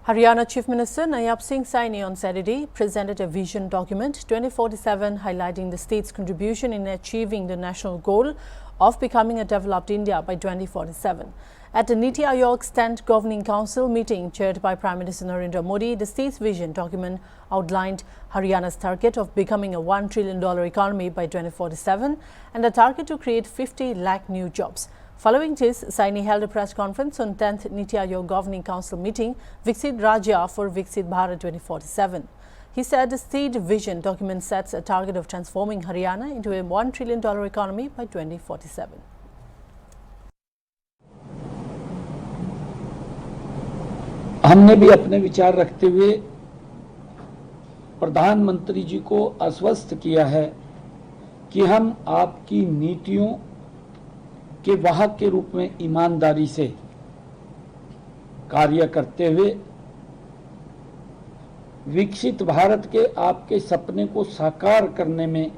Haryana Chief Minister Nayab Singh Saini on Saturday presented a vision document 2047 highlighting the state's contribution in achieving the national goal of becoming a developed India by 2047. At the Niti Aayog State Governing Council meeting chaired by Prime Minister Narendra Modi, the state's vision document outlined Haryana's target of becoming a $1 trillion economy by 2047 and a target to create 50 lakh new jobs. Following this, Saini held a press conference on 10th Niti Aayog Governing Council meeting, Viksit Rajya for Viksit Bharat 2047. He said the state vision document sets a target of transforming Haryana into a $1 trillion economy by 2047. हमने भी अपने विचार रखते हुए प्रधानमंत्री जी को आश्वस्त किया है कि हम आपकी नीतियों के वाहक के रूप में ईमानदारी से कार्य करते हुए विकसित भारत के आपके सपने को साकार करने में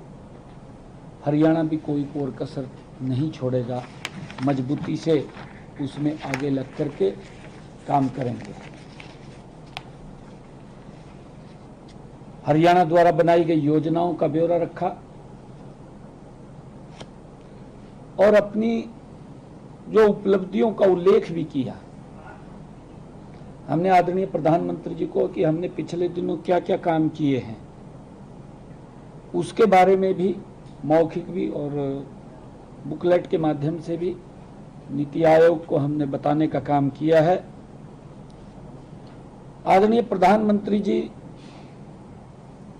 हरियाणा भी कोई कोर कसर नहीं छोड़ेगा, मजबूती से उसमें आगे लग करके काम करेंगे। हरियाणा द्वारा बनाई गई योजनाओं का ब्यौरा रखा और अपनी जो उपलब्धियों का उल्लेख भी किया। हमने आदरणीय प्रधानमंत्री जी को कि हमने पिछले दिनों क्या क्या काम किए हैं उसके बारे में भी मौखिक भी और बुकलेट के माध्यम से भी नीति आयोग को हमने बताने का काम किया है। आदरणीय प्रधानमंत्री जी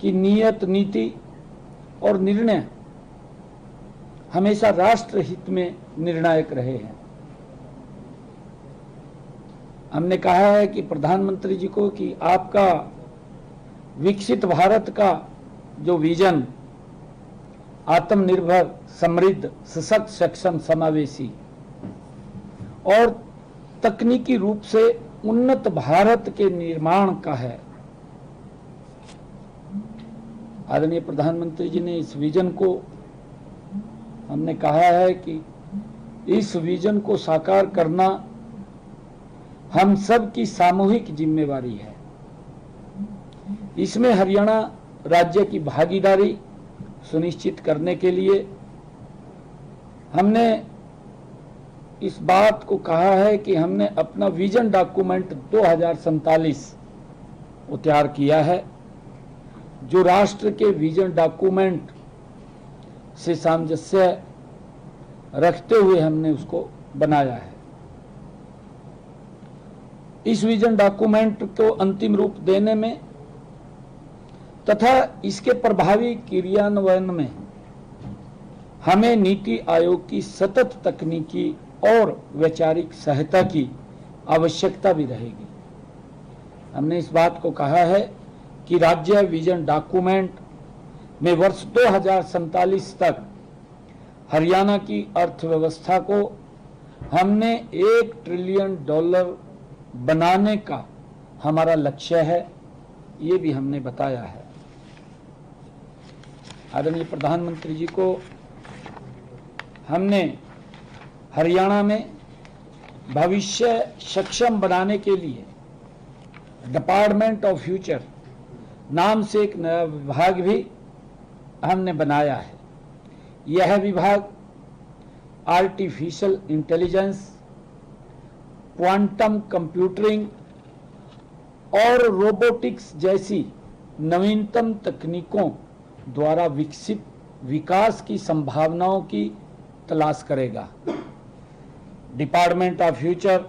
की नीयत, नीति और निर्णय हमेशा राष्ट्र हित में निर्णायक रहे हैं। हमने कहा है कि प्रधानमंत्री जी को कि आपका विकसित भारत का जो विजन आत्मनिर्भर, समृद्ध, सशक्त, सक्षम, समावेशी और तकनीकी रूप से उन्नत भारत के निर्माण का है। आदरणीय प्रधानमंत्री जी ने इस विजन को, हमने कहा है कि इस विजन को साकार करना हम सब की सामूहिक जिम्मेवारी है। इसमें हरियाणा राज्य की भागीदारी सुनिश्चित करने के लिए हमने इस बात को कहा है कि हमने अपना विजन डॉक्यूमेंट 2047 को तैयार किया है, जो राष्ट्र के विजन डॉक्यूमेंट से सामंजस्य रखते हुए हमने उसको बनाया है। इस विजन डॉक्यूमेंट को अंतिम रूप देने में तथा इसके प्रभावी क्रियान्वयन में हमें नीति आयोग की सतत तकनीकी और वैचारिक सहायता की आवश्यकता भी रहेगी। हमने इस बात को कहा है कि राज्य विजन डॉक्यूमेंट में वर्ष 2047 तक हरियाणा की अर्थव्यवस्था को हमने $1 ट्रिलियन बनाने का हमारा लक्ष्य है, ये भी हमने बताया है। आदरणीय प्रधानमंत्री जी को हमने हरियाणा में भविष्य सक्षम बनाने के लिए डिपार्टमेंट ऑफ फ्यूचर नाम से एक नया विभाग भी हमने बनाया है। यह विभाग आर्टिफिशियल इंटेलिजेंस, क्वांटम कंप्यूटिंग और रोबोटिक्स जैसी नवीनतम तकनीकों द्वारा विकसित विकास की संभावनाओं की तलाश करेगा। डिपार्टमेंट ऑफ फ्यूचर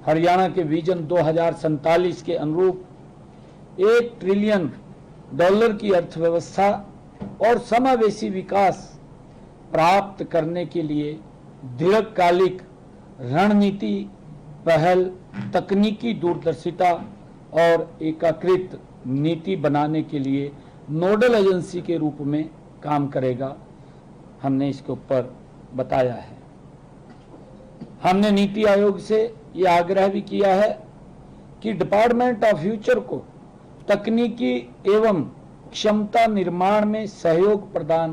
हरियाणा के विजन 2047 के अनुरूप $1 ट्रिलियन की अर्थव्यवस्था और समावेशी विकास प्राप्त करने के लिए दीर्घकालिक रणनीति, पहल, तकनीकी दूरदर्शिता और एकीकृत नीति बनाने के लिए नोडल एजेंसी के रूप में काम करेगा। हमने इसके ऊपर बताया है। हमने नीति आयोग से यह आग्रह भी किया है कि डिपार्टमेंट ऑफ फ्यूचर को तकनीकी एवं क्षमता निर्माण में सहयोग प्रदान